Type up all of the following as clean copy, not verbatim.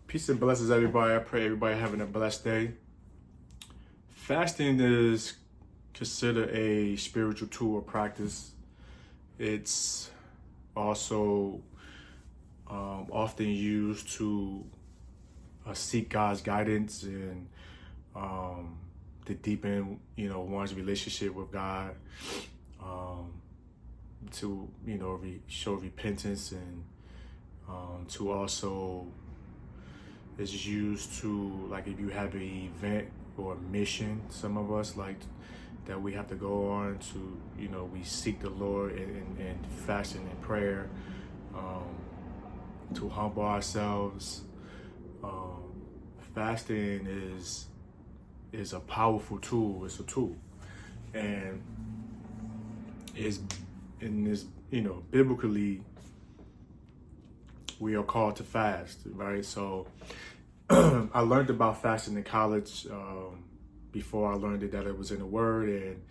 Peace and blessings, everybody. I pray everybody having a blessed day. Fasting is considered a spiritual tool or practice. It's also often used to seek God's guidance and to deepen, one's relationship with God. To show repentance and to also. It's used to, like, if you have an event or a mission, some of us like that we have to go on to, we seek the Lord and fasting and prayer, to humble ourselves. Fasting is a powerful tool. It's a tool, and is in this, biblically, we are called to fast, right? So I learned about fasting in college before I learned that it was in the Word, and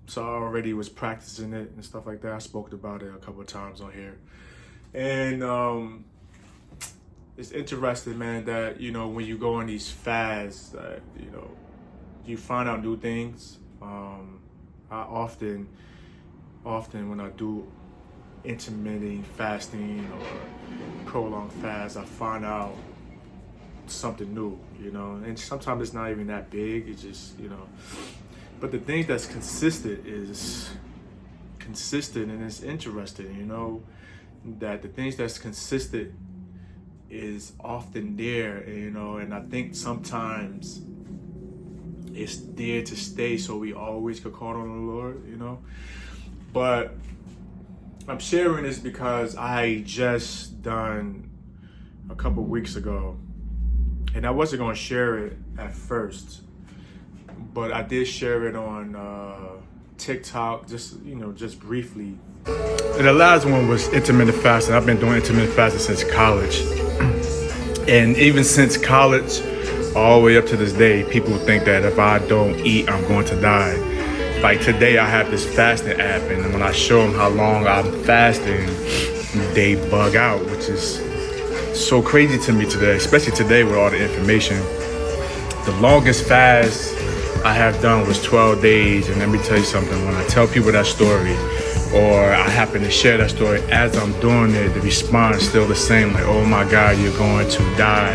so I already was practicing it and stuff like that. I spoke about it a couple of times on here, and it's interesting, man, that when you go on these fasts, that you find out new things. I often when I do intermittent fasting or prolonged fast, I find out something new, and sometimes it's not even that big. It's just, but the thing that's consistent is consistent, and it's interesting, that the things that's consistent is often there, and I think sometimes it's there to stay, so we always could call on the Lord, but I'm sharing this because I just done a couple weeks ago, and I wasn't going to share it at first, but I did share it on TikTok, just briefly. And the last one was intermittent fasting. I've been doing intermittent fasting since college, and even since college, all the way up to this day, people think that if I don't eat, I'm going to die. Like today, I have this fasting app, and when I show them how long I'm fasting, they bug out, which is so crazy to me today, especially today with all the information. The longest fast I have done was 12 days, and let me tell you something, when I tell people that story, or I happen to share that story as I'm doing it, the response is still the same, like, oh my God, you're going to die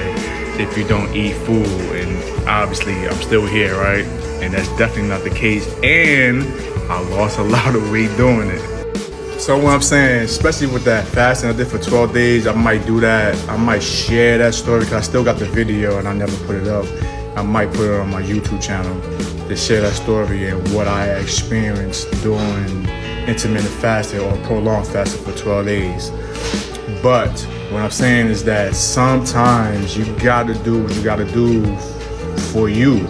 if you don't eat food. And obviously, I'm still here, right? And that's definitely not the case. And I lost a lot of weight doing it. So what I'm saying, especially with that fasting I did for 12 days, I might do that. I might share that story because I still got the video and I never put it up. I might put it on my YouTube channel to share that story and what I experienced doing intermittent fasting or prolonged fasting for 12 days. But what I'm saying is that sometimes you gotta do what you gotta do for you.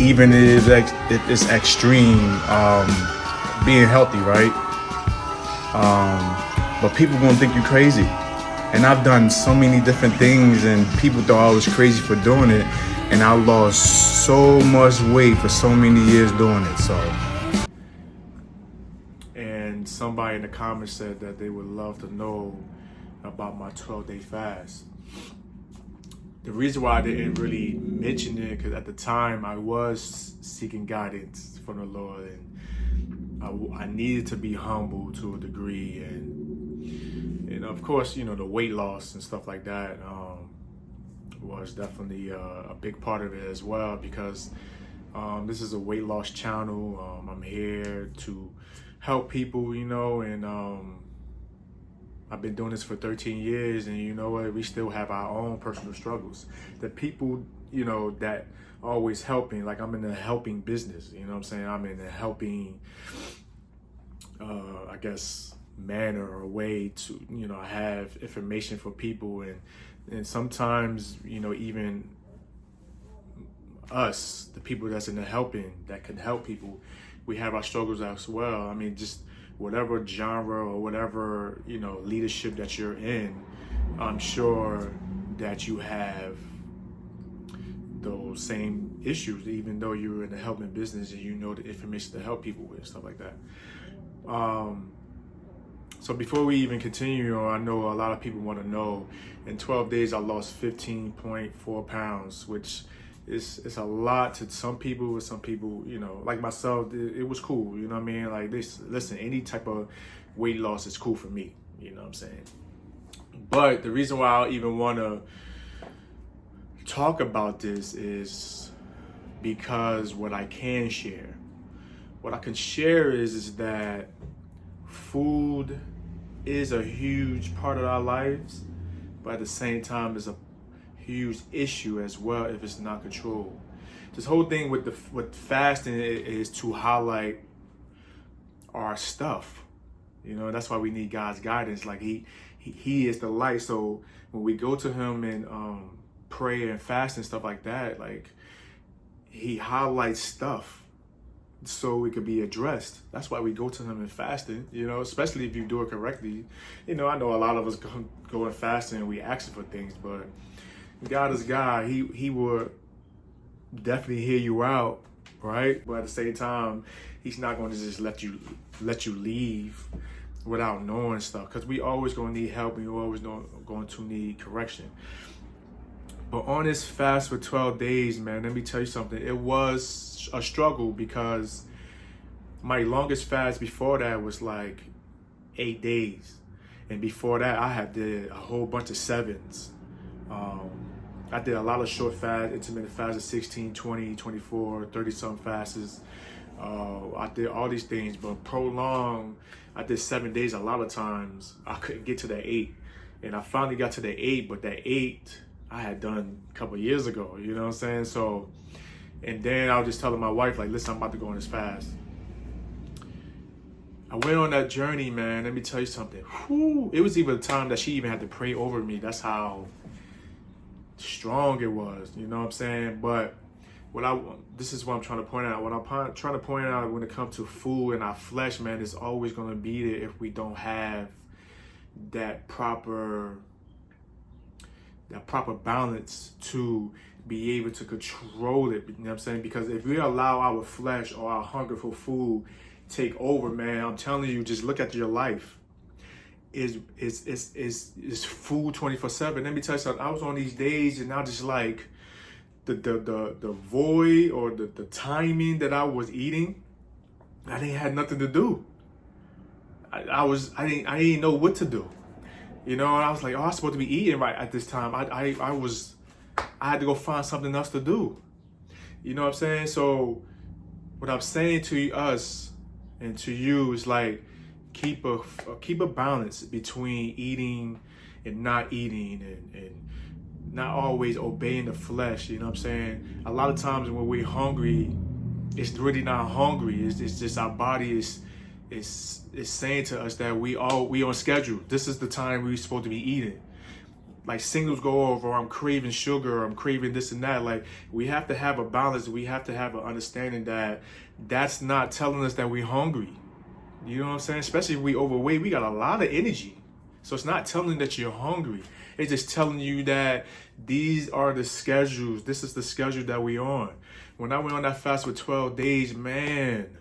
Even if it's extreme, being healthy, right? But people gonna think you crazy. And I've done so many different things, and people thought I was crazy for doing it. And I lost so much weight for so many years doing it. So, and somebody in the comments said that they would love to know about my 12-day fast. The reason why I didn't really mention it, because at the time I was seeking guidance from the Lord, and I needed to be humble to a degree, and of course, the weight loss and stuff like that was definitely a big part of it as well, because this is a weight loss channel. I'm here to help people, and I've been doing this for 13 years, and you know what? We still have our own personal struggles. The people, that always helping, like I'm in the helping business, you know what I'm saying? I'm in the helping, I guess, manner or way to, have information for people. And sometimes, even us, the people that's in the helping, that can help people, we have our struggles as well. I mean, just whatever genre or whatever, leadership that you're in, I'm sure that you have those same issues, even though you're in the helping business and you know the information to help people with, stuff like that. So before we even continue on, I know a lot of people want to know, in 12 days I lost 15.4 pounds, which is a lot to some people. With some people, you know, like myself, it was cool. You know what I mean? Like this, listen, any type of weight loss is cool for me. You know what I'm saying? But the reason why I even want to talk about this is because what I can share. What I can share is that food is a huge part of our lives, but at the same time is a huge issue as well if it's not controlled. This whole thing with fasting is to highlight our stuff. You know, that's why we need God's guidance. Like he is the light. So when we go to him and pray and fast and stuff like that, like he highlights stuff so it could be addressed. That's why we go to him in fasting, you know, especially if you do it correctly. You know, I know a lot of us go in fasting and we ask for things, but God is God. He will definitely hear you out, right? But at the same time, he's not going to just let you leave without knowing stuff, because we always going to need help and you're always going to need correction. But on this fast for 12 days, man, let me tell you something. It was a struggle because my longest fast before that was like 8 days. And before that, I had did a whole bunch of 7s. I did a lot of short fasts, intermittent fasts of 16, 20, 24, 30-something fasts. I did all these things, but prolonged, I did 7 days. A lot of times I couldn't get to that 8. And I finally got to the 8, but that 8 I had done a couple of years ago, you know what I'm saying? So, and then I was just telling my wife, like, listen, I'm about to go on this fast. I went on that journey, man. Let me tell you something. Whew, it was even a time that she even had to pray over me. That's how strong it was, you know what I'm saying? But this is what I'm trying to point out. What I'm trying to point out when it comes to food and our flesh, man, is always going to be there if we don't have that proper balance to be able to control it. You know what I'm saying? Because if we allow our flesh or our hunger for food take over, man, I'm telling you, just look at your life. Is food 24/7. Let me tell you something. I was on these days and I just like the void or the timing that I was eating, I didn't have nothing to do. I didn't know what to do. You know, and I was like, oh, I'm supposed to be eating right at this time. I had to go find something else to do. You know what I'm saying? So what I'm saying to us and to you is like, keep a balance between eating and not eating and not always obeying the flesh. You know what I'm saying? A lot of times when we're hungry, it's really not hungry. It's just our body is saying to us that we on schedule. This is the time we're supposed to be eating. Like signals go over, I'm craving sugar, I'm craving this and that. Like we have to have a balance. We have to have an understanding that that's not telling us that we're hungry. You know what I'm saying? Especially if we overweight, we got a lot of energy. So it's not telling you that you're hungry. It's just telling you that these are the schedules. This is the schedule that we on. When I went on that fast for 12 days, man,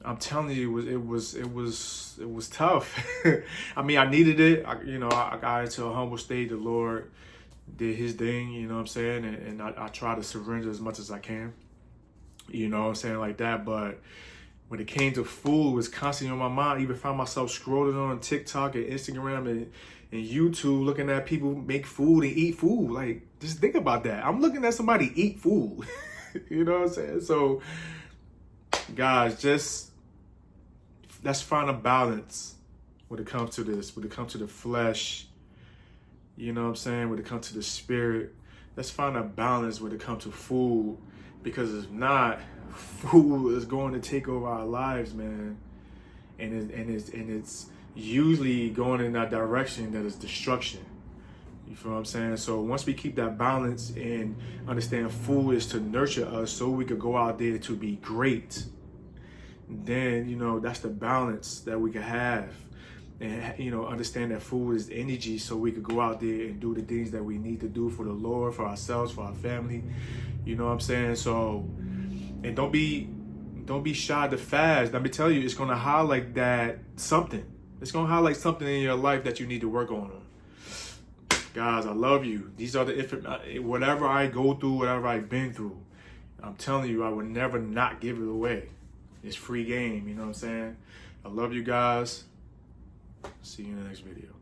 I'm telling you, it was tough. I mean, I needed it. I got into a humble state. The Lord did his thing, you know what I'm saying? And I try to surrender as much as I can. You know what I'm saying? Like that. But when it came to food, it was constantly on my mind. I even found myself scrolling on TikTok and Instagram and YouTube, looking at people make food and eat food. Like, just think about that. I'm looking at somebody eat food. You know what I'm saying? So, guys, just let's find a balance when it comes to this. When it comes to the flesh, you know what I'm saying? When it comes to the spirit, let's find a balance when it comes to food. Because if not, food is going to take over our lives, man, and it's usually going in that direction that is destruction. You feel what I'm saying? So once we keep that balance and understand food is to nurture us so we could go out there to be great, then, you know, that's the balance that we can have. And, you know, understand that food is energy so we could go out there and do the things that we need to do for the Lord, for ourselves, for our family. You know what I'm saying? So, and don't be shy to fast. Let me tell you, it's going to highlight that something. It's going to highlight something in your life that you need to work on. Guys, I love you. These are the, whatever I go through, whatever I've been through, I'm telling you, I would never not give it away. It's free game, you know what I'm saying? I love you guys. See you in the next video.